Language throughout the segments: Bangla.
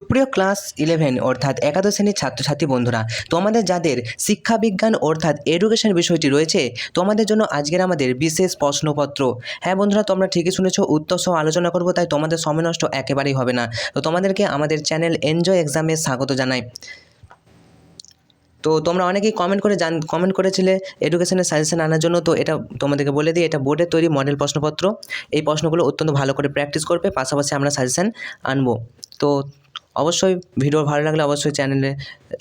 প্রিয় ক্লাস 11 অর্থাৎ একাদশ শ্রেণীর ছাত্রছাত্রী বন্ধুরা, তোমাদের যাদের শিক্ষা বিজ্ঞান অর্থাৎ এডুকেশন বিষয়টি রয়েছে, তোমাদের জন্য আজকের আমাদের বিশেষ প্রশ্নপত্র। হ্যাঁ বন্ধুরা, তোমরা ঠিকই শুনেছো, উত্তর সহ আলোচনা করব, তাই তোমাদের সময় নষ্ট একেবারেই হবে না। তো তোমাদেরকে আমাদের চ্যানেল এনজয় এক্সামে স্বাগত জানাই। তো তোমরা অনেকেই কমেন্ট করেছিলে এডুকেশনের সাজেশন আনার জন্য। তো এটা তোমাদেরকে বলে দিই, এটা বোর্ডের তৈরি মডেল প্রশ্নপত্র। এই প্রশ্নগুলো অত্যন্ত ভালো করে প্র্যাকটিস করবে, পাশাপাশি আমরা সাজেশন আনবো। তো অবশ্যই ভিডিও ভালো লাগলে অবশ্যই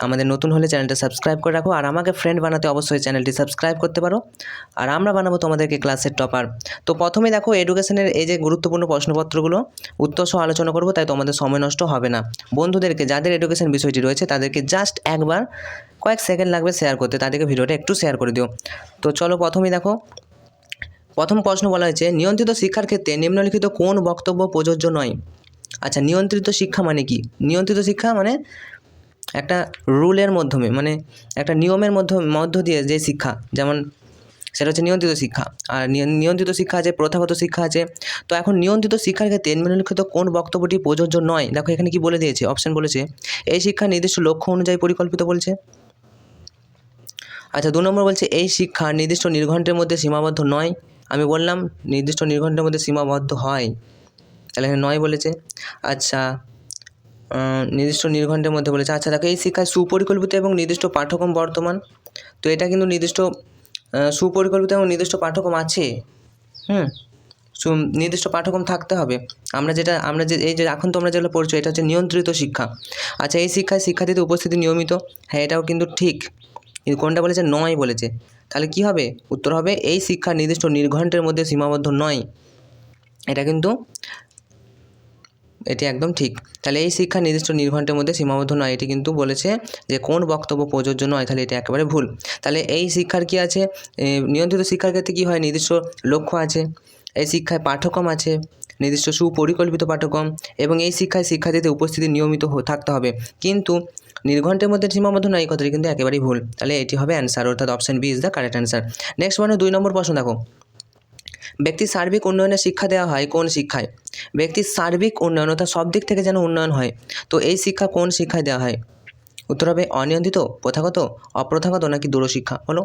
আমাদের নতুন হলে চ্যানেলটা সাবস্ক্রাইব করে রাখো, আর আমাকে ফ্রেন্ড বানাতে অবশ্যই চ্যানেলটি সাবস্ক্রাইব করতে পারো, আর আমরা বানাবো তোমাদেরকে ক্লাসের টপার। তো প্রথমে দেখো, এডুকেশনের এই যে গুরুত্বপূর্ণ প্রশ্নপত্রগুলো উত্তর সহ আলোচনা করবো, তাই তোমাদের সময় নষ্ট হবে না। বন্ধুদেরকে যাদের এডুকেশন বিষয়টি রয়েছে তাদেরকে জাস্ট একবার কয়েক সেকেন্ড লাগবে শেয়ার করতে, তাদেরকে ভিডিওটা একটু শেয়ার করে দিও। তো চলো প্রথমেই দেখো, প্রথম প্রশ্ন বলা হয়েছে, নিয়ন্ত্রিত শিক্ষার ক্ষেত্রে নিম্নলিখিত কোন বক্তব্য প্রযোজ্য নয়? আচ্ছা, নিয়ন্ত্রিত শিক্ষা মানে কি? নিয়ন্ত্রিত শিক্ষা মানে একটা রুলের মাধ্যমে, মানে একটা নিয়মের মধ্য দিয়ে যে শিক্ষা, যেমন সেটা হচ্ছে নিয়ন্ত্রিত শিক্ষা। আর নিয়ন্ত্রিত শিক্ষা আছে, প্রথাগত শিক্ষা আছে। তো এখন নিয়ন্ত্রিত শিক্ষার ক্ষেত্রে নিম্নলিখিত কোন বক্তব্যটি প্রযোজ্য নয়? দেখো এখানে কি বলে দিয়েছে, অপশন বলেছে এই শিক্ষা নির্দিষ্ট লক্ষ্য অনুযায়ী পরিকল্পিত বলছে। আচ্ছা, 2 নম্বর বলছে এই শিক্ষা নির্দিষ্ট নির্ঘণ্টের মধ্যে সীমাবদ্ধ নয়। আমি বললাম নির্দিষ্ট নির্ঘণ্টের মধ্যে সীমাবদ্ধ হয়, তাহলে এখানে নয় বলেছে। আচ্ছা, নির্দিষ্ট নির্ঘণ্টের মধ্যে বলেছে। আচ্ছা দেখো, এই শিক্ষায় সুপরিকল্পিত এবং নির্দিষ্ট পাঠ্যক্রম বর্তমান। তো এটা কিন্তু নির্দিষ্ট সুপরিকল্পিত এবং নির্দিষ্ট পাঠ্যক্রম আছে। নির্দিষ্ট পাঠ্যক্রম থাকতে হবে। আমরা যে এই যে এখন তোমরা যেগুলো পড়ছো, এটা হচ্ছে নিয়ন্ত্রিত শিক্ষা। আচ্ছা, এই শিক্ষায় শিক্ষার্থীদের উপস্থিতি নিয়মিত। হ্যাঁ, এটাও কিন্তু ঠিক। কিন্তু কোনটা বলেছে? নয় বলেছে। তাহলে কি হবে? উত্তর হবে এই শিক্ষা নির্দিষ্ট নির্ঘণ্টের মধ্যে সীমাবদ্ধ নয়। এটি একদম ঠিক। তাহলে এই শিক্ষা নির্দিষ্ট নির্ঘণ্টের মধ্যে সীমাবদ্ধ নয়, এটি কিন্তু বলেছে যে কোন বক্তব্য প্রযোজ্য নয়, তাহলে এটা একেবারে ভুল। তাহলে এই শিক্ষার কি আছে? নিয়ন্ত্রিত শিক্ষার ক্ষেত্রে কী হয়? নির্দিষ্ট লক্ষ্য আছে, এই শিক্ষায় পাঠ্যক্রম আছে, নির্দিষ্ট সুপরিকল্পিত পাঠ্যক্রম, এবং এই শিক্ষায় শিক্ষার্থীদের উপস্থিতি নিয়মিত থাকতে হবে। কিন্তু নির্ঘণ্টের মধ্যে সীমাবদ্ধ নয়, এই কথাটি কিন্তু একেবারেই ভুল। তাহলে এটি হবে অ্যান্সার, অর্থাৎ option B is the correct answer. Next 2 number প্রশ্ন দেখো, ব্যক্তির সার্বিক উন্নয়নের শিক্ষা দেওয়া হয় কোন শিক্ষায়? ব্যক্তির সার্বিক উন্নয়ন, অর্থাৎ সব দিক থেকে যেন উন্নয়ন হয়, তো এই শিক্ষা কোন শিক্ষায় দেওয়া হয়? উত্তর হবে অনিয়ন্ত্রিত, প্রথাগত, অপ্রথাগত নাকি দূরশিক্ষা। হলো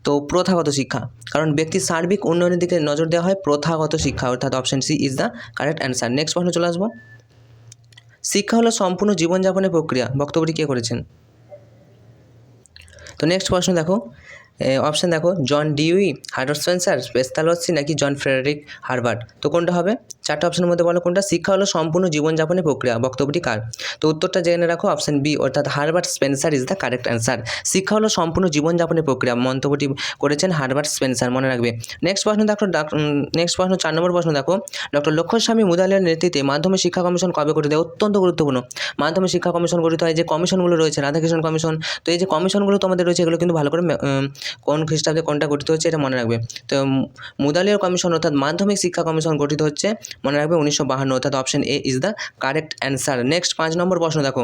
তো প্রথাগত শিক্ষা, কারণ ব্যক্তির সার্বিক উন্নয়নের দিকে নজর দেওয়া হয় প্রথাগত শিক্ষা, অর্থাৎ option C is the correct answer. Next প্রশ্ন চলে আসবো, শিক্ষা হলো সম্পূর্ণ জীবনযাপনের প্রক্রিয়া, বক্তব্যটি কে করেছেন? তো নেক্সট প্রশ্ন দেখো, অপশান দেখো, জন ডিউই, হার্বার্ট স্পেন্সার, পেস্তালসি নাকি জন ফ্রেডরিক হার্বার্ট। তো কোনটা হবে? 4টা অপশনের মধ্যে বলো কোনটা। শিক্ষা হলো সম্পূর্ণ জীবনযাপনের প্রক্রিয়া, বক্তব্যটি কার? তো উত্তরটা জেনে রাখো, অপশান বি অর্থাৎ Herbert Spencer is the correct answer. শিক্ষা হলো সম্পূর্ণ জীবনযাপনের প্রক্রিয়া, মন্তব্যটি করেছেন হার্বার্ট স্পেন্সার, মনে রাখবে। নেক্সট প্রশ্ন দেখো, 4 নম্বর প্রশ্ন দেখো, ডক্টর লক্ষ্মণস্বামী মুদালিয়ার নেতৃত্বে মাধ্যমিক শিক্ষা কমিশন কবে গঠিত হয়? অত্যন্ত গুরুত্বপূর্ণ। মাধ্যমিক শিক্ষা কমিশন গঠিত হয়, যে কমিশনগুলো রয়েছে, রাধাকৃষ্ণ কমিশন। তো এই যে কমিশনগুলো তোমাদের রয়েছে, এগুলো কিন্তু ভালো করে কোন খ্রিস্টাব্দে কোনটা গঠিত হচ্ছে এটা মনে রাখবে। তো মুদালিয়ার কমিশন অর্থাৎ মাধ্যমিক শিক্ষা কমিশন গঠিত হচ্ছে, মনে রাখবে 1952, অর্থাৎ option A is the correct answer. Next 5 নম্বর প্রশ্ন দেখো,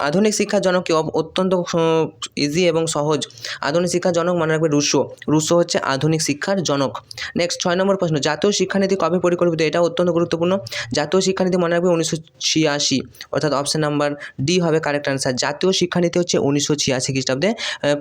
আধুনিক শিক্ষার জনক কি? অত্যন্ত ইজি এবং সহজ। আধুনিক শিক্ষার জনক মনে রাখবে রুশো। রুশো হচ্ছে আধুনিক শিক্ষার জনক। নেক্সট 6 নম্বর প্রশ্ন, জাতীয় শিক্ষানীতি কবে পরিকল্পিত? এটা অত্যন্ত গুরুত্বপূর্ণ। জাতীয় শিক্ষানীতি মনে রাখবে 1986, অর্থাৎ অপশন নাম্বার ডি হবে কারেক্ট অ্যান্সার। জাতীয় শিক্ষানীতি হচ্ছে 1986 খ্রিস্টাব্দে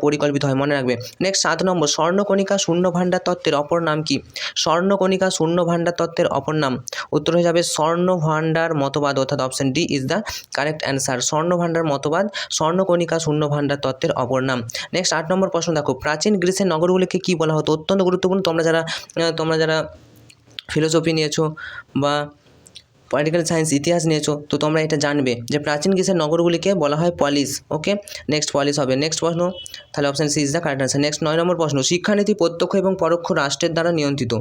পরিকল্পিত হয়, মনে রাখবে। নেক্সট 7 নম্বর, স্বর্ণকণিকা শূন্য ভাণ্ডার তত্ত্বের অপর নাম কি? স্বর্ণকণিকা শূন্য ভাণ্ডার তত্ত্বের অপর নাম, উত্তর হয়ে যাবে স্বর্ণ ভাণ্ডার মতবাদ, অর্থাৎ option D is the correct answer. স্বর্ণ ভাণ্ডার মতবাদ স্বর্ণকণিকা শূন্য ভাণ্ডার তত্ত্বের অপর নাম। নেক্সট 8 নম্বর প্রশ্ন দেখো, প্রাচীন গ্রিসের নগরগুলিকে কী বলা হতো? অত্যন্ত গুরুত্বপূর্ণ। তোমরা যারা ফিলোসফি নিয়েছো বা পলিটিক্যাল সায়েন্স ইতিহাস নিয়েছো, তো তোমরা এটা জানবে যে প্রাচীন গ্রিসের নগরগুলিকে বলা হয় পলিস। ওকে, নেক্সট পলিস হবে। নেক্সট প্রশ্ন, তাহলে option C is the correct answer. Next 9 number প্রশ্ন, শিক্ষানীতি প্রত্যক্ষ এবং পরোক্ষ রাষ্ট্রের দ্বারা নিয়ন্ত্রিত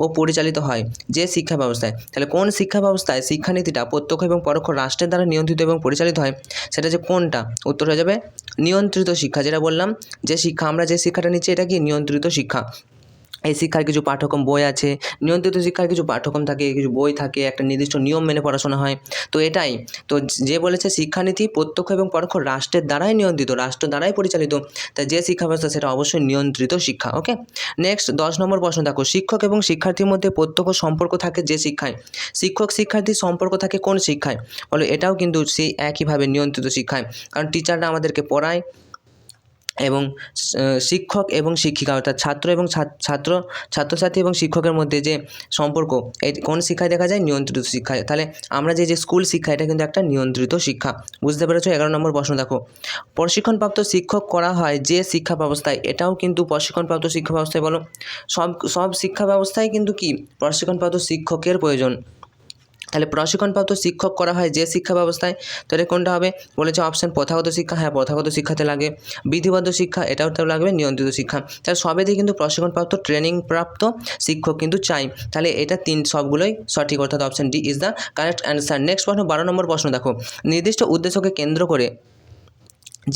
ও পরিচালিত হয় যে শিক্ষা ব্যবস্থায়। তাহলে কোন শিক্ষা ব্যবস্থায় শিক্ষানীতিটা প্রত্যক্ষ এবং পরোক্ষ রাষ্ট্রের দ্বারা নিয়ন্ত্রিত এবং পরিচালিত হয়, সেটা যে কোনটা? উত্তর হয়ে যাবে নিয়ন্ত্রিত শিক্ষা। যেটা বললাম, যে শিক্ষা আমরা যে শিক্ষাটা নিচ্ছি, এটা কি নিয়ন্ত্রিত শিক্ষা। এই শিক্ষার কিছু পাঠ্যক্রম বই আছে, নিয়ন্ত্রিত শিক্ষার কিছু পাঠ্যক্রম থাকে, কিছু বই থাকে, একটা নির্দিষ্ট নিয়ম মেনে পড়াশোনা হয়। তো এটাই তো যে বলেছে শিক্ষানীতি প্রত্যক্ষ এবং পরোক্ষ রাষ্ট্রের দ্বারাই নিয়ন্ত্রিত, রাষ্ট্র দ্বারাই পরিচালিত, তাই যে শিক্ষা ব্যবস্থা সেটা অবশ্যই নিয়ন্ত্রিত শিক্ষা। ওকে, নেক্সট 10 নম্বর প্রশ্ন দেখো, শিক্ষক এবং শিক্ষার্থীর মধ্যে প্রত্যক্ষ সম্পর্ক থাকে যে শিক্ষায়, শিক্ষক শিক্ষার্থীর সম্পর্ক থাকে কোন শিক্ষায়? বলো এটাও কিন্তু সেই একইভাবে নিয়ন্ত্রিত শিক্ষায়, কারণ টিচাররা আমাদেরকে পড়ায় এবং শিক্ষক এবং শিক্ষিকা অর্থাৎ ছাত্র এবং ছাত্রছাত্রী এবং শিক্ষকের মধ্যে যে সম্পর্ক, এই কোন শিক্ষায় দেখা যায়? নিয়ন্ত্রিত শিক্ষায়। তাহলে আমরা যে স্কুল শিক্ষা, এটা কিন্তু একটা নিয়ন্ত্রিত শিক্ষা। বুঝতে পেরেছো? 11 নম্বর প্রশ্ন দেখো, প্রশিক্ষণপ্রাপ্ত শিক্ষক করা হয় যে শিক্ষা ব্যবস্থায়, এটাও কিন্তু প্রশিক্ষণপ্রাপ্ত শিক্ষা ব্যবস্থায়। বলো সব শিক্ষা ব্যবস্থায় কিন্তু কি প্রশিক্ষণপ্রাপ্ত শিক্ষকের প্রয়োজন। তাহলে প্রশিক্ষণপ্রাপ্ত শিক্ষক করা হয় যে শিক্ষা ব্যবস্থায়, তো এটা কোনটা হবে? বলেছে অপশান প্রথাগত শিক্ষা, হ্যাঁ প্রথাগত শিক্ষাতে লাগে। বিধিবদ্ধ শিক্ষা, এটাও তো লাগবে। নিয়ন্ত্রিত শিক্ষা, তাহলে সবেতেই কিন্তু প্রশিক্ষণপ্রাপ্ত ট্রেনিং প্রাপ্ত শিক্ষক কিন্তু চাই। তাহলে এটা সবগুলোই সঠিক, অর্থাৎ option D is the correct answer. Next প্রশ্ন 12 নম্বর প্রশ্ন দেখো, নির্দিষ্ট উদ্দেশ্যকে কেন্দ্র করে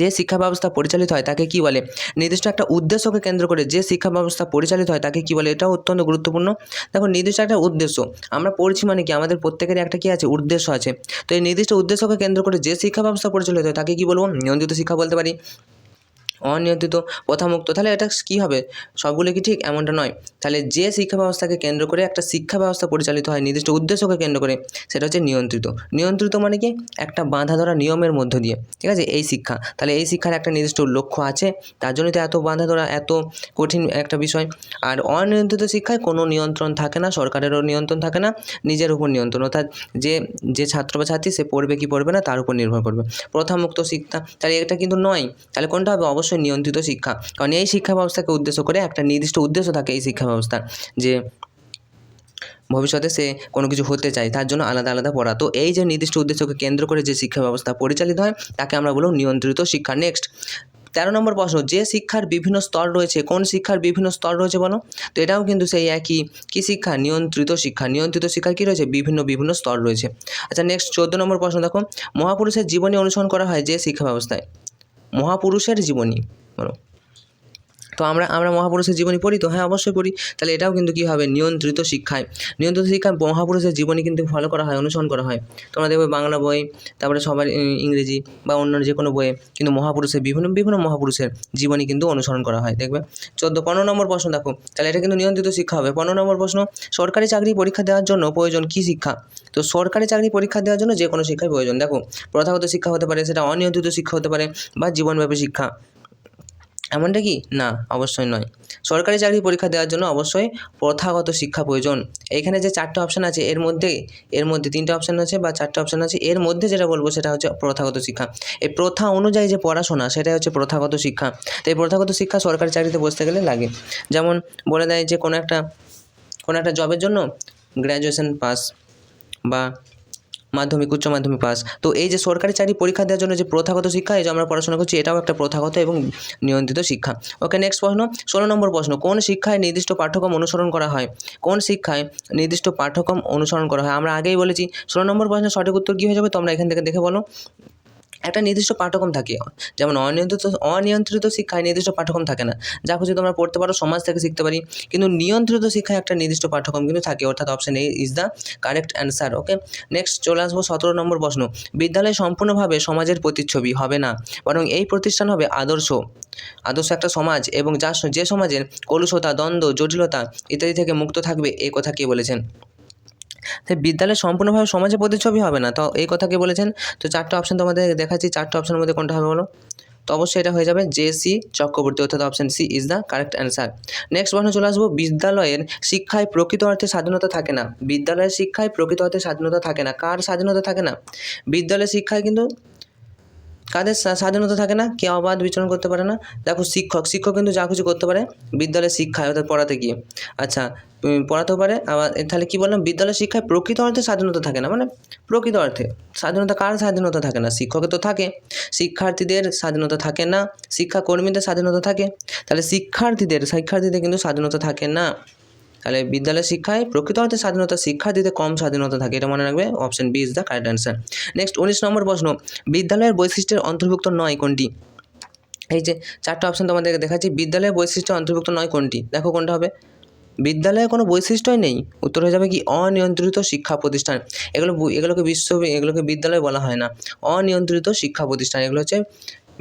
যে শিক্ষা ব্যবস্থা পরিচালিত হয় তাকে কি বলে? নির্দিষ্ট একটা উদ্দেশ্যকে কেন্দ্র করে যে শিক্ষা ব্যবস্থা পরিচালিত হয় তাকে কি বলে? এটাও অত্যন্ত গুরুত্বপূর্ণ। দেখো নির্দিষ্ট একটা উদ্দেশ্য আমরা পড়ছি মানে কি, আমাদের প্রত্যেকেরই একটা কি আছে? উদ্দেশ্য আছে। তো এই নির্দিষ্ট উদ্দেশ্যকে কেন্দ্র করে যে শিক্ষা ব্যবস্থা পরিচালিত হয় তাকে কি বলবো? নিয়ন্ত্রিত শিক্ষা বলতে পারি। অনিয়ন্ত্রিত, প্রথামুক্ত, তাহলে এটা কী হবে? সবগুলো কি ঠিক? এমনটা নয়। তাহলে যে শিক্ষা ব্যবস্থাকে কেন্দ্র করে একটা শিক্ষা ব্যবস্থা পরিচালিত হয় নির্দিষ্ট উদ্দেশ্যকে কেন্দ্র করে, সেটা হচ্ছে নিয়ন্ত্রিত। নিয়ন্ত্রিত মানে কি? একটা বাঁধা ধরা নিয়মের মধ্য দিয়ে, ঠিক আছে, এই শিক্ষা। তাহলে এই শিক্ষার একটা নির্দিষ্ট লক্ষ্য আছে, তার জন্যই তো এত বাঁধা ধরা, এত কঠিন একটা বিষয়। আর অনিয়ন্ত্রিত শিক্ষায় কোনো নিয়ন্ত্রণ থাকে না, সরকারেরও নিয়ন্ত্রণ থাকে না, নিজের উপর নিয়ন্ত্রণ, অর্থাৎ যে ছাত্র বা ছাত্রী সে পড়বে কি পড়বে না তার উপর নির্ভর করবে। প্রথামুক্ত শিক্ষা, তাহলে এটা কিন্তু নয়। তাহলে কোনটা হবে? অবশ্যই নিয়ন্ত্রিত শিক্ষা, কারণ এই শিক্ষা ব্যবস্থাকে উদ্দেশ্য করে একটা নির্দিষ্ট উদ্দেশ্য থাকে এই শিক্ষা ব্যবস্থার, যে ভবিষ্যতে সে কোনো কিছু হতে চায়, তার জন্য আলাদা আলাদা পড়া। তো এই যে নির্দিষ্ট উদ্দেশ্যকে কেন্দ্র করে যে শিক্ষা ব্যবস্থা পরিচালিত হয় তাকে আমরা বলব নিয়ন্ত্রিত শিক্ষা। নেক্সট 13 নম্বর প্রশ্ন, যে শিক্ষার বিভিন্ন স্তর রয়েছে, কোন শিক্ষার বিভিন্ন স্তর রয়েছে বলো? তো এটাও কিন্তু সেই একই কি শিক্ষা? নিয়ন্ত্রিত শিক্ষা। নিয়ন্ত্রিত শিক্ষার কী রয়েছে? বিভিন্ন স্তর রয়েছে। আচ্ছা নেক্সট 14 নম্বর প্রশ্ন দেখো, মহাপুরুষের জীবনী অনুসরণ করা হয় যে শিক্ষা ব্যবস্থায়, মহাপুরুষের জীবনী বলো। তো আমরা মহাপুরুষের জীবনী পড়ি তো, হ্যাঁ অবশ্যই পড়ি। তাহলে এটাও কিন্তু কী হবে? নিয়ন্ত্রিত শিক্ষায়। নিয়ন্ত্রিত শিক্ষায় মহাপুরুষের জীবনী কিন্তু ফলো করা হয়, অনুসরণ করা হয়। তোমরা দেখবে বাংলা বই, তারপরে সবার ইংরেজি বা অন্য যে কোনো বইয়ে কিন্তু মহাপুরুষের বিভিন্ন মহাপুরুষের জীবনী কিন্তু অনুসরণ করা হয়, দেখবে। 15 নম্বর প্রশ্ন দেখো, তাহলে এটা কিন্তু নিয়ন্ত্রিত শিক্ষা হবে। 15 নম্বর প্রশ্ন, সরকারি চাকরি পরীক্ষা দেওয়ার জন্য প্রয়োজন কী শিক্ষা? তো সরকারি চাকরি পরীক্ষা দেওয়ার জন্য যে কোনো শিক্ষার প্রয়োজন। দেখো প্রথাগত শিক্ষা হতে পারে, সেটা অনিয়ন্ত্রিত শিক্ষা হতে পারে, বা জীবনব্যাপী শিক্ষা। এমনটা কি? না, অবশ্যই নয়। সরকারি চাকরি পরীক্ষা দেওয়ার জন্য অবশ্যই প্রথাগত শিক্ষা প্রয়োজন। এইখানে যে 4টে অপশান আছে এর মধ্যে 3টে অপশান আছে বা 4টে অপশান আছে, এর মধ্যে যেটা বলবো সেটা হচ্ছে প্রথাগত শিক্ষা। এই প্রথা অনুযায়ী যে পড়াশোনা সেটাই হচ্ছে প্রথাগত শিক্ষা। তো এই প্রথাগত শিক্ষা সরকারি চাকরিতে বসতে গেলে লাগে। যেমন বলে দেয় যে কোনো একটা জবের জন্য গ্র্যাজুয়েশন পাস বা মাধ্যমিক, উচ্চ মাধ্যমিক পাস। তো এই যে সরকারি চাকরি পরীক্ষা দেওয়ার জন্য যে প্রথাগত শিক্ষা, এই যে আমরা পড়াশোনা করছি, এটাও একটা প্রথাগত এবং নিয়ন্ত্রিত শিক্ষা। ওকে নেক্সট প্রশ্ন 16 নম্বর প্রশ্ন, কোন শিক্ষায় নির্দিষ্ট পাঠ্যক্রম অনুসরণ করা হয়? কোন শিক্ষায় নির্দিষ্ট পাঠ্যক্রম অনুসরণ করা হয়? আমরা আগেই বলেছি 16 নম্বর প্রশ্নের সঠিক উত্তর কী হয়ে যাবে? তোমরা এখান থেকে দেখে বলো। একটা নির্দিষ্ট পাঠ্যক্রম থাকে, যেমন অনিয়ন্ত্রিত শিক্ষায় নির্দিষ্ট পাঠ্যক্রম থাকে না, যা খুশি তোমরা পড়তে পারো, সমাজ থেকে শিখতে পারি। কিন্তু নিয়ন্ত্রিত শিক্ষায় একটা নির্দিষ্ট পাঠ্যক্রম কিন্তু থাকে, অর্থাৎ option A is the correct answer. Okay next চলে আসবো 17 নম্বর প্রশ্ন, বিদ্যালয় সম্পূর্ণভাবে সমাজের প্রতিচ্ছবি হবে না, বরং এই প্রতিষ্ঠান হবে আদর্শ একটা সমাজ, এবং যে সমাজের কলুষতা, দ্বন্দ্ব, জটিলতা ইত্যাদি থেকে মুক্ত থাকবে, এই কথা কে বলেছেন? তাই বিদ্যালয় সম্পূর্ণভাবে সমাজের প্রতিচ্ছবি হবে না, তো এই কথা কে বলেছেন? তো 4টে অপশান তোমাদের দেখাচ্ছি, 4টে অপশানের মধ্যে কোনটা হবে বলো? তো অবশ্যই এটা হয়ে যাবে জে.সি. চক্রবর্তী, অর্থাৎ option C is the correct answer. Next প্রশ্ন চলে আসবো, বিদ্যালয়ের শিক্ষায় প্রকৃত অর্থে স্বাধীনতা থাকে না। বিদ্যালয়ের শিক্ষায় প্রকৃত অর্থে স্বাধীনতা থাকে না, কার স্বাধীনতা থাকে না? বিদ্যালয়ের শিক্ষায় কিন্তু কাদের স্বাধীনতা থাকে না? কেউ অবাধ বিচরণ করতে পারে না। দেখো শিক্ষক কিন্তু যা কিছু করতে পারে বিদ্যালয়ের শিক্ষায়, অর্থাৎ পড়াতে গিয়ে। আচ্ছা পড়াতেও পারে আবার, তাহলে কী বললাম? বিদ্যালয়ের শিক্ষায় প্রকৃত অর্থে স্বাধীনতা থাকে না, মানে প্রকৃত অর্থে স্বাধীনতা, কার স্বাধীনতা থাকে না? শিক্ষকের তো থাকে। শিক্ষার্থীদের স্বাধীনতা থাকে না, শিক্ষাকর্মীদের স্বাধীনতা থাকে। তাহলে শিক্ষার্থীদের কিন্তু স্বাধীনতা থাকে না। তাহলে বিদ্যালয় শিক্ষায় প্রকৃত অর্থে স্বাধীনতা, শিক্ষার্থীদের কম স্বাধীনতা থাকে, এটা মনে রাখবে। Option B is the correct answer. Next 19 number প্রশ্ন, বিদ্যালয়ের বৈশিষ্ট্যের অন্তর্ভুক্ত নয় কোনটি? এই যে 4টে অপশন তোমাদেরকে দেখাচ্ছি, বিদ্যালয়ের বৈশিষ্ট্যের অন্তর্ভুক্ত নয় কোনটি? দেখো কোনটা হবে? বিদ্যালয়ে কোনো বৈশিষ্ট্যই নেই, উত্তর হয়ে যাবে কি অনিয়ন্ত্রিত শিক্ষা প্রতিষ্ঠান। এগুলোকে বিদ্যালয় বলা হয় না, অনিয়ন্ত্রিত শিক্ষা প্রতিষ্ঠান, এগুলো হচ্ছে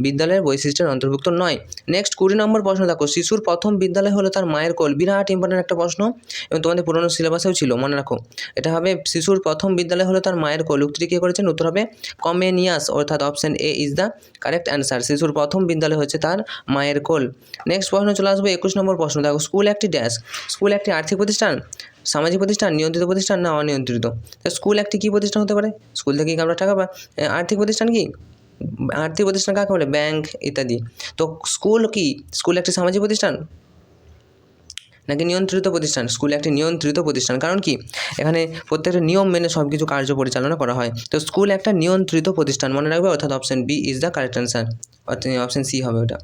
বিদ্যালয়ের বৈশিষ্ট্যের অন্তর্ভুক্ত নয়। নেক্সট 20 নম্বর প্রশ্ন দেখো, শিশুর প্রথম বিদ্যালয় হলো তার মায়ের কোল। বিরাট ইম্পর্টেন্ট একটা প্রশ্ন এবং তোমাদের পুরনো সিলেবাসেও ছিল, মনে রাখো। এটা হবে শিশুর প্রথম বিদ্যালয় হলো তার মায়ের কোল। উক্তিটি কে করেছেন? উত্তর হবে কমেনিয়াস, অর্থাৎ option A is the correct answer. শিশুর প্রথম বিদ্যালয় হচ্ছে তার মায়ের কোল। নেক্সট প্রশ্ন চলে আসবে 21 নম্বর প্রশ্ন দেখো, স্কুল একটি ড্যাশ। স্কুল একটি আর্থিক প্রতিষ্ঠান, সামাজিক প্রতিষ্ঠান, নিয়ন্ত্রিত প্রতিষ্ঠান না অনিয়ন্ত্রিত? স্কুল একটি কী প্রতিষ্ঠান হতে পারে? স্কুল থেকে আমরা টাকা পাই। আর্থিক প্রতিষ্ঠান কি? আর্থিক প্রতিষ্ঠান কাকে বলে? ব্যাংক ইত্যাদি। তো স্কুল কি? স্কুল একটি সামাজিক প্রতিষ্ঠান নাকি নিয়ন্ত্রিত প্রতিষ্ঠান? স্কুল একটি নিয়ন্ত্রিত প্রতিষ্ঠান। কারণ কি? এখানে প্রত্যেকটা নিয়ম মেনে সব কিছু কার্য পরিচালনা করা হয়। তো স্কুল একটা নিয়ন্ত্রিত প্রতিষ্ঠান, মনে রাখবে, অর্থাৎ option B is the correct answer, অর্থাৎ অপশন সি হবে ওটা।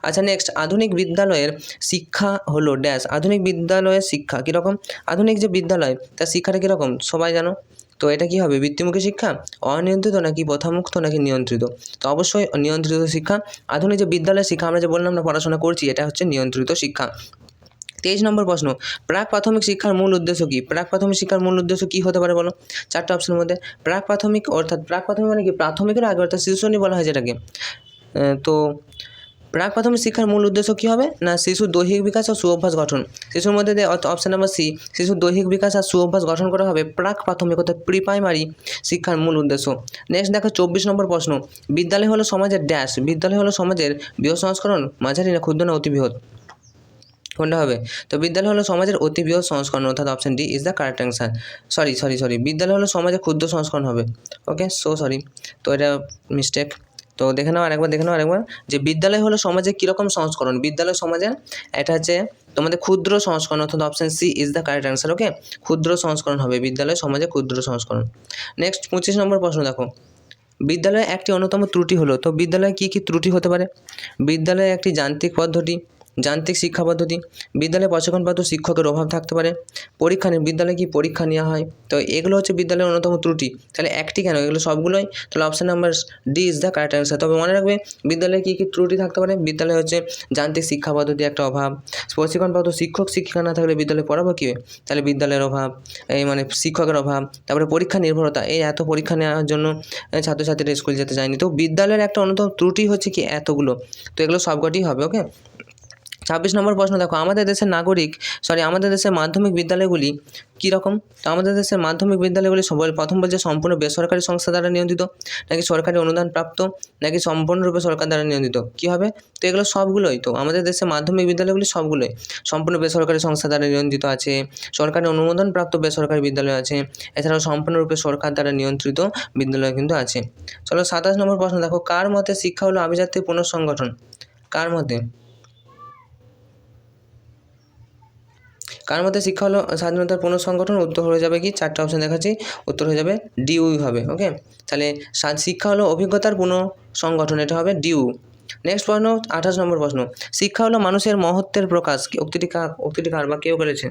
আচ্ছা নেক্সট, আধুনিক বিদ্যালয়ের শিক্ষা হলো ড্যাশ। আধুনিক বিদ্যালয়ের শিক্ষা কীরকম? আধুনিক যে বিদ্যালয় তার শিক্ষাটা কীরকম সবাই জানো। তো এটা কি হবে? বৃত্তিমুখী শিক্ষা, অনিয়ন্ত্রিত নাকি প্রথামুক্ত নাকি নিয়ন্ত্রিত? তো অবশ্যই নিয়ন্ত্রিত শিক্ষা। আধুনিক যে বিদ্যালয়ের শিক্ষা আমরা যে বললাম না পড়াশোনা করছি, এটা হচ্ছে নিয়ন্ত্রিত শিক্ষা। 23 নম্বর প্রশ্ন, প্রাক প্রাথমিক শিক্ষার মূল উদ্দেশ্য কী? প্রাক প্রাথমিক শিক্ষার মূল উদ্দেশ্য কী হতে পারে বলো? চারটা অপশনের মধ্যে প্রাক প্রাথমিক, অর্থাৎ প্রাক প্রাথমিক মানে কি? প্রাথমিকের আগে, অর্থাৎ শিশু শ্রেণী বলা হয় যেটাকে। তো প্রাক প্রাথমিক শিক্ষার মূল উদ্দেশ্য কী হবে? না শিশুর দৈহিক বিকাশ ও সুঅভ্যাস গঠন। শিশুর মধ্যে অপশন নাম্বার সি, শিশুর দৈহিক বিকাশ আর সুঅভ্যাস গঠন করা হবে প্রাক প্রাথমিক, অর্থাৎ প্রি প্রাইমারি শিক্ষার মূল উদ্দেশ্য। নেক্সট দেখো 24 নম্বর প্রশ্ন, বিদ্যালয় হলো সমাজের ড্যাশ। বিদ্যালয় হলো সমাজের বৃহৎ সংস্করণ, মাঝারি না ক্ষুদ্র না অতি বৃহৎ? কোনটা হবে? তো বিদ্যালয় হলো সমাজের অতি বৃহৎ সংস্করণ, অর্থাৎ option D is the correct answer. Sorry, বিদ্যালয় হলো সমাজের ক্ষুদ্র সংস্করণ হবে। ওকে, সরি, তো এটা মিস্টেক। তো দেখে নাও আরেকবার যে বিদ্যালয় হলো সমাজের কীরকম সংস্করণ? বিদ্যালয় সমাজের এটা হচ্ছে তোমাদের ক্ষুদ্র সংস্করণ, অর্থাৎ option C is the correct answer. Okay, ক্ষুদ্র সংস্করণ হবে, বিদ্যালয় সমাজের ক্ষুদ্র সংস্করণ। নেক্সট 25 নম্বর প্রশ্ন দেখো, বিদ্যালয়ে একটি অন্যতম ত্রুটি হলো। তো বিদ্যালয়ে কী কী ত্রুটি হতে পারে? বিদ্যালয়ে একটি যান্ত্রিক শিক্ষা পদ্ধতি, বিদ্যালয়ে প্রশিক্ষণপ্রাপ্ত শিক্ষকের অভাব থাকতে পারে, বিদ্যালয়ে কি পরীক্ষা নেওয়া হয়? তো এগুলো হচ্ছে বিদ্যালয়ের অন্যতম ত্রুটি। তাহলে একটি কেন? এগুলো সবগুলোই, তাহলে option number D is the correct answer. তবে মনে রাখবে বিদ্যালয়ে কী কী ত্রুটি থাকতে পারে? বিদ্যালয়ে হচ্ছে যান্ত্রিক শিক্ষা পদ্ধতি একটা অভাব, প্রশিক্ষণপ্রাপ্ত শিক্ষক শিক্ষিকা না থাকলে বিদ্যালয়ে পড়াবো কী? তাহলে বিদ্যালয়ের অভাব, এই মানে শিক্ষকের অভাব, তারপরে পরীক্ষা নির্ভরতা, এই এত পরীক্ষা নেওয়ার জন্য ছাত্রছাত্রীরা স্কুল যেতে চায়নি। তো বিদ্যালয়ের একটা অন্যতম ত্রুটি হচ্ছে কি এতগুলো, তো এগুলো সবকটি হবে। ওকে, 26 নম্বর প্রশ্ন দেখো, আমাদের দেশের মাধ্যমিক বিদ্যালয়গুলি কীরকম? তো আমাদের দেশের মাধ্যমিক বিদ্যালয়গুলি প্রথম বলছে সম্পূর্ণ বেসরকারি সংস্থা দ্বারা নিয়ন্ত্রিত, নাকি সরকারি অনুদান প্রাপ্ত, নাকি সম্পূর্ণরূপে সরকার দ্বারা নিয়ন্ত্রিত? কী হবে? তো এগুলো সবগুলোই, তো আমাদের দেশের মাধ্যমিক বিদ্যালয়গুলি সবগুলোই সম্পূর্ণ বেসরকারি সংস্থা দ্বারা নিয়ন্ত্রিত আছে, সরকারি অনুমোদন প্রাপ্ত বেসরকারি বিদ্যালয় আছে, এছাড়াও সম্পূর্ণরূপে সরকার দ্বারা নিয়ন্ত্রিত বিদ্যালয় কিন্তু আছে। চলো 27 নম্বর প্রশ্ন দেখো, কার মতে শিক্ষা হলো আভিজাত্যের পুনঃসংগঠন? কার মতে শিক্ষা হলো স্বাধীনতার পুনঃসংগঠন? উত্তর হয়ে যাবে কি? চারটা অপশন দেখাচ্ছি, উত্তর হয়ে যাবে ডিউ হবে। ওকে, তাহলে শিক্ষা হলো অভিজ্ঞতার পুনঃসংগঠন, এটা হবে ডিউ। নেক্সট প্রশ্ন 28 নম্বর প্রশ্ন, শিক্ষা হলো মানুষের মহত্বের প্রকাশ। উক্তিটি কার বা কেউ বলেছে?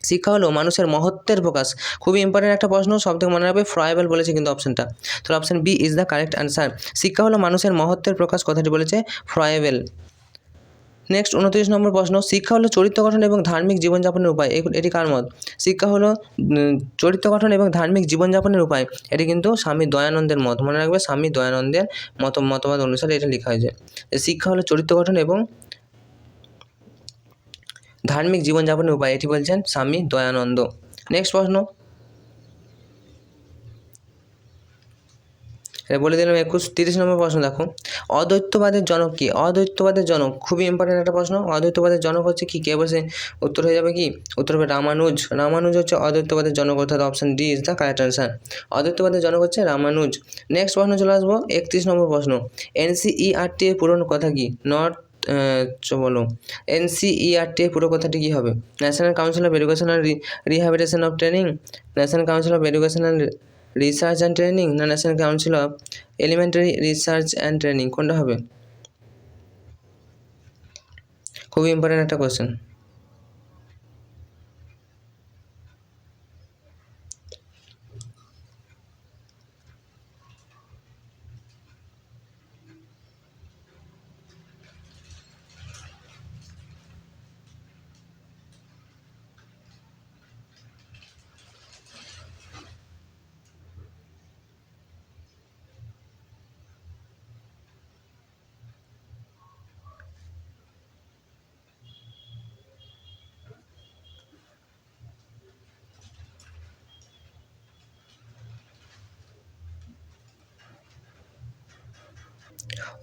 শিক্ষা হলো মানুষের মহত্বের প্রকাশ, খুবই ইম্পর্টেন্ট একটা প্রশ্ন, সব থেকে মনে রাখবে। ফ্রয়েবেল বলেছে কিন্তু অপশনটা, তাহলে option B is the correct answer. শিক্ষা হলো মানুষের মহত্বের প্রকাশ, কথাটি বলেছে ফ্রয়েবেল। নেক্সট 29 নম্বর প্রশ্ন, শিক্ষা হলো চরিত্র গঠন এবং ধার্মিক জীবনযাপনের উপায়। এটি কার মত? শিক্ষা হলো চরিত্র গঠন এবং ধার্মিক জীবনযাপনের উপায়, এটি কিন্তু স্বামী দয়ানন্দের মত, মনে রাখবে। স্বামী দয়ানন্দের মতবাদ অনুসারে এটা লেখা হয়েছে যে শিক্ষা হলো চরিত্র গঠন এবং ধার্মিক জীবনযাপনের উপায়, এটি বলছেন স্বামী দয়ানন্দ। নেক্সট প্রশ্ন বলে দিলাম 30 নম্বর প্রশ্ন দেখো, অদ্বৈতবাদের জনক কি? অদ্বৈতবাদের জনক খুবই ইম্পর্টেন্ট একটা প্রশ্ন। অদ্বৈতবাদের জনক হচ্ছে কি? কে বসে? উত্তর হয়ে যাবে কি? উত্তর হবে রামানুজ। রামানুজ হচ্ছে অদ্বৈতবাদের জনক, অর্থাৎ option D is the correct answer. অদ্বৈতবাদের জনক হচ্ছে রামানুজ। নেক্সট প্রশ্ন চলে আসবো 31 নম্বর প্রশ্ন, এনসিইআরটি এর পুরনো কথা কি? বলো, এনসিইআরটি এর পুরো কথাটি কী হবে? National council of education and rehabilitation of training, national council of education and research and training, না national council of elementary research and training? কোনটা হবে? খুবই ইম্পর্টেন্ট একটা কোয়েশ্চেন।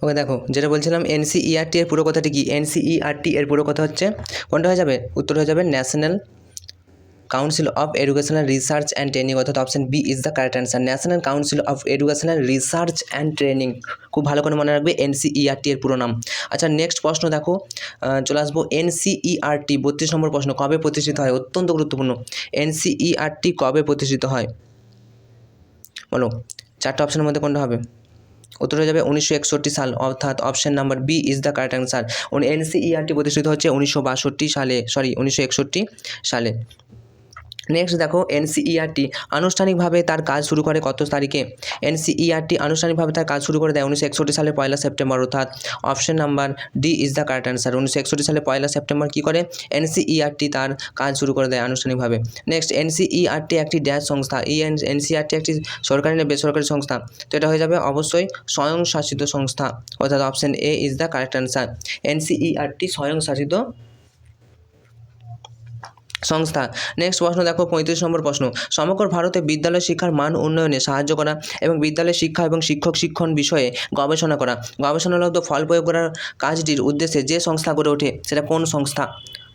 ওকে দেখো, যেটা বলছিলাম এনসিইআরটি এর পুরো কথাটি কি? এনসিইআরটি এর পুরো কথা হচ্ছে কোনটা হয়ে যাবে? উত্তর হয়ে যাবে national council of educational research and training, অর্থাৎ option B is the correct answer. National council of educational research and training, খুব ভালো করে মনে রাখবে এনসিইআরটি এর পুরো নাম। আচ্ছা নেক্সট প্রশ্ন দেখো, চলে আসবো এনসিইআরটি 32 নম্বর প্রশ্ন, কবে প্রতিষ্ঠিত হয়? অত্যন্ত গুরুত্বপূর্ণ। এনসিইআরটি কবে প্রতিষ্ঠিত হয় বলো, চারটা অপশনের মধ্যে কোনটা হবে? উত্তর হয়ে যাবে 1961 সাল, অর্থাৎ option number B is the correct answer. NCERT প্রতিষ্ঠিত হচ্ছে 1961 সালে। নেক্সট দেখো, এনসিইআরটি আনুষ্ঠানিকভাবে তার কাজ শুরু করে কত তারিখে? এনসিইআরটি আনুষ্ঠানিকভাবে তার কাজ শুরু করে দেয় 1961 সালে 1 সেপ্টেম্বর, অর্থাৎ option number D is the correct answer. 1961 সালে 1 সেপ্টেম্বর কী করে? এনসিইআরটি তার কাজ শুরু করে দেয় আনুষ্ঠানিকভাবে। নেক্সট, এনসিইআরটি একটি ড্যাশ সংস্থা। এনসিইআরটি একটি সরকারি না বেসরকারি সংস্থা? তো এটা হয়ে যাবে অবশ্যই স্বয়ংশাসিত সংস্থা, অর্থাৎ option A is the correct answer. NCERT স্বয়ংশাসিত সংস্থা। নেক্সট প্রশ্ন দেখো, 35 নম্বর প্রশ্ন, সমগ্র ভারতে বিদ্যালয় শিক্ষার মান উন্নয়নে সাহায্য করা এবং বিদ্যালয় শিক্ষা এবং শিক্ষক শিক্ষণ বিষয়ে গবেষণা করা, গবেষণালব্ধ ফল প্রয়োগ করার কাজটির উদ্দেশ্যে যে সংস্থা গড়ে ওঠে সেটা কোন সংস্থা?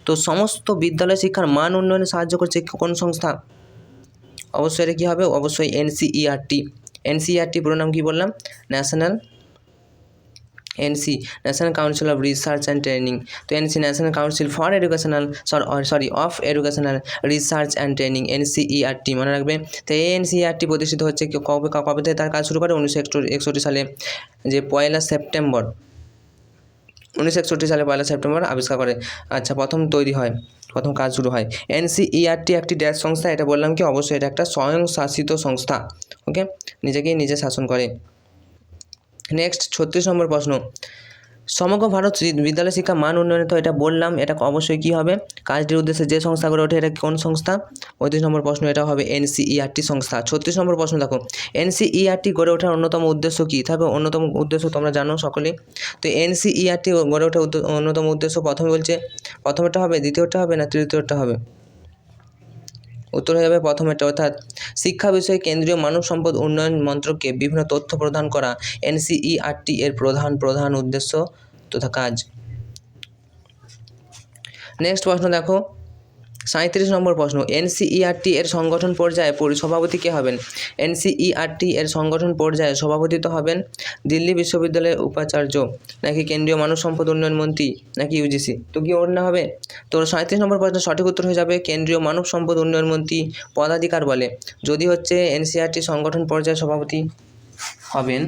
তো সমস্ত বিদ্যালয় শিক্ষার মান উন্নয়নে সাহায্য করছে কোন সংস্থা? অবশ্যই এটা কী হবে? অবশ্যই এনসিইআরটি। এনসিইআরটি পুরো নাম কী বললাম? National council of research and training. তো national council for educational of educational research and training, NCERT মনে রাখবে। তো এই এনসিইআরটি প্রতিষ্ঠিত হচ্ছে কবে থেকে তার কাজ শুরু করে? 1961 সালে, যে 1 সেপ্টেম্বর 1961 সালে 1 সেপ্টেম্বর আবিষ্কার করে। আচ্ছা, প্রথম কাজ শুরু হয়। এনসিইআরটি একটি ড্যাশ সংস্থা, এটা বললাম কি? অবশ্যই এটা একটা স্বয়ংশাসিত সংস্থা। ওকে, নিজেকেই নিজে শাসন করে। নেক্সট 36 নম্বর প্রশ্ন, সমগ্র ভারত বিদ্যালয় শিক্ষা মান উন্নয়নে, তো এটা বললাম, এটা অবশ্যই কী হবে? কাজটির উদ্দেশ্যে যে সংস্থা গড়ে ওঠে, এটা কোন সংস্থা? 35 নম্বর প্রশ্ন, এটা হবে এনসিইআরটি সংস্থা। 36 নম্বর প্রশ্ন দেখো, এনসিইআরটি গড়ে ওঠার অন্যতম উদ্দেশ্য কী? তবে অন্যতম উদ্দেশ্য তোমরা জানো সকলেই। তো এনসিইআরটি গড়ে ওঠার অন্যতম উদ্দেশ্য প্রথমেরটা হবে, দ্বিতীয়টা হবে না তৃতীয়টা হবে? উত্তর হয়ে যাবে প্রথমেরটা, অর্থাৎ শিক্ষা বিষয়ে কেন্দ্রীয় মানব সম্পদ উন্নয়ন মন্ত্রককে বিভিন্ন তথ্য প্রদান করা এনসিইআরটি এর প্রধান উদ্দেশ্য তথা কাজ। নেক্সট প্রশ্ন দেখো, 37 নম্বর প্রশ্ন, এনসিইআরটি এর সংগঠন পর্যায়ে সভাপতি কে হবেন? এনসিইআরটি এর সংগঠন পর্যায়ে সভাপতিত্ব হবেন দিল্লি বিশ্ববিদ্যালয়ের উপাচার্য, নাকি কেন্দ্রীয় মানব সম্পদ উন্নয়ন মন্ত্রী, নাকি ইউজিসি? তো কি ওর না হবে? তো 37 নম্বর প্রশ্নের সঠিক উত্তর হয়ে যাবে কেন্দ্রীয় মানব সম্পদ উন্নয়ন মন্ত্রী পদাধিকার বলে। যদি হচ্ছে এনসিইআরটি সংগঠন পর্যায়ে সভাপতি হবেন,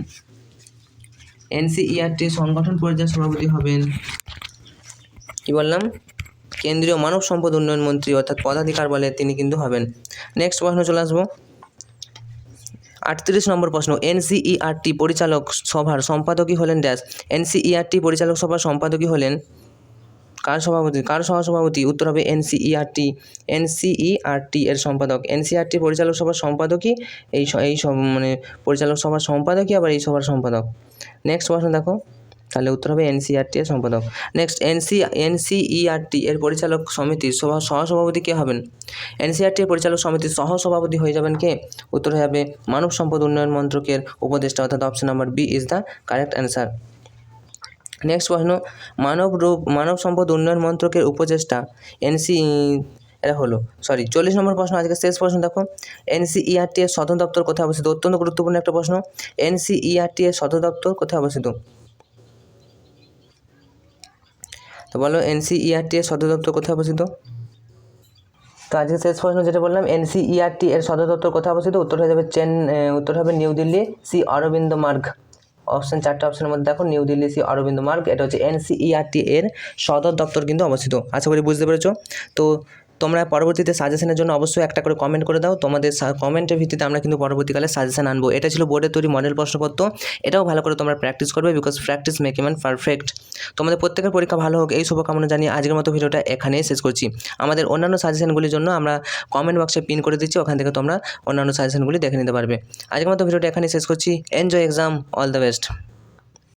এনসিইআরটি সংগঠন পর্যায়ে সভাপতি হবেন, কি বললাম? কেন্দ্রীয় মানব সম্পদ উন্নয়ন মন্ত্রী, অর্থাৎ পদাধিকার বলে তিনি কিন্তু হবেন। নেক্সট প্রশ্ন চলে আসবো, 38 নম্বর প্রশ্ন, এনসিইআরটি পরিচালক সভার সম্পাদকই হলেন ড্যাশ। এনসিইআরটি পরিচালক সভার সম্পাদকই হলেন কার সহসভাপতি? উত্তর হবে এনসিইআরটি এর সম্পাদক। এনসিইআরটি পরিচালক সভার সম্পাদকই পরিচালক সভার সম্পাদকই আবার এই সভার সম্পাদক। নেক্সট প্রশ্ন দেখো, তাহলে উত্তর হবে এনসিইআরটি এর সম্পাদক। নেক্সট, এনসিইআরটি এর পরিচালক সমিতির সহসভাপতি কে হবেন? এনসিইআরটি এর পরিচালক সমিতির সহসভাপতি হয়ে যাবেন কে? উত্তর হয়ে যাবে মানব সম্পদ উন্নয়ন মন্ত্রকের উপদেষ্টা, অর্থাৎ option number B is the correct answer. Next প্রশ্ন, মানব সম্পদ উন্নয়ন মন্ত্রকের উপদেষ্টা এটা হলো 40 নম্বর প্রশ্ন, আজকে শেষ প্রশ্ন দেখো, এনসিইআরটি এর সদর দপ্তর কোথায় অবস্থিত? অত্যন্ত গুরুত্বপূর্ণ একটা প্রশ্ন। এনসিইআরটি এর সদর দপ্তর কোথায় অবস্থিত? তো বলো, এনসিইআরটি এর সদর দপ্তর কোথায় অবস্থিত? তো আজকে শেষ প্রশ্ন যেটা বললাম, এনসিইআরটি এর সদর দপ্তর কোথায় অবস্থিত? উত্তর হয়ে যাবে উত্তর হবে নিউ দিল্লি শ্রী অরবিন্দ মার্গ। অপশন, চারটা অপশনের মধ্যে দেখো, নিউ দিল্লি শ্রী অরবিন্দ মার্গ, এটা হচ্ছে এনসিইআরটি এর সদর দপ্তর কিন্তু অবস্থিত। আশা করি বুঝতে পেরেছো। তো তোমরা পরবর্তীতে সাজেশনের জন্য অবশ্যই একটা করে কমেন্ট করে দাও। তোমাদের কমেন্টের ভিত্তিতে আমরা কিন্তু পরবর্তীকালে সাজেশন আনবো। এটা ছিল বোর্ডের তৈরি মডেল প্রশ্নপত্র, এটাও ভালো করে তোমরা প্র্যাকটিস করবে, because practice make a man perfect. তোমাদের প্রত্যেকের পরীক্ষা ভালো হোক, এই শুভকামনা জানিয়ে আজকের মতো ভিডিওটা এখানেই শেষ করছি। আমাদের অন্যান্য সাজেশনগুলির জন্য আমরা কমেন্ট বক্সে পিন করে দিচ্ছি, ওখান থেকে তোমরা অন্যান্য সাজেশনগুলি দেখে নিতে পারবে। আজকের মতো ভিডিওটা এখানেই শেষ করছি। Enjoy exam, all the best.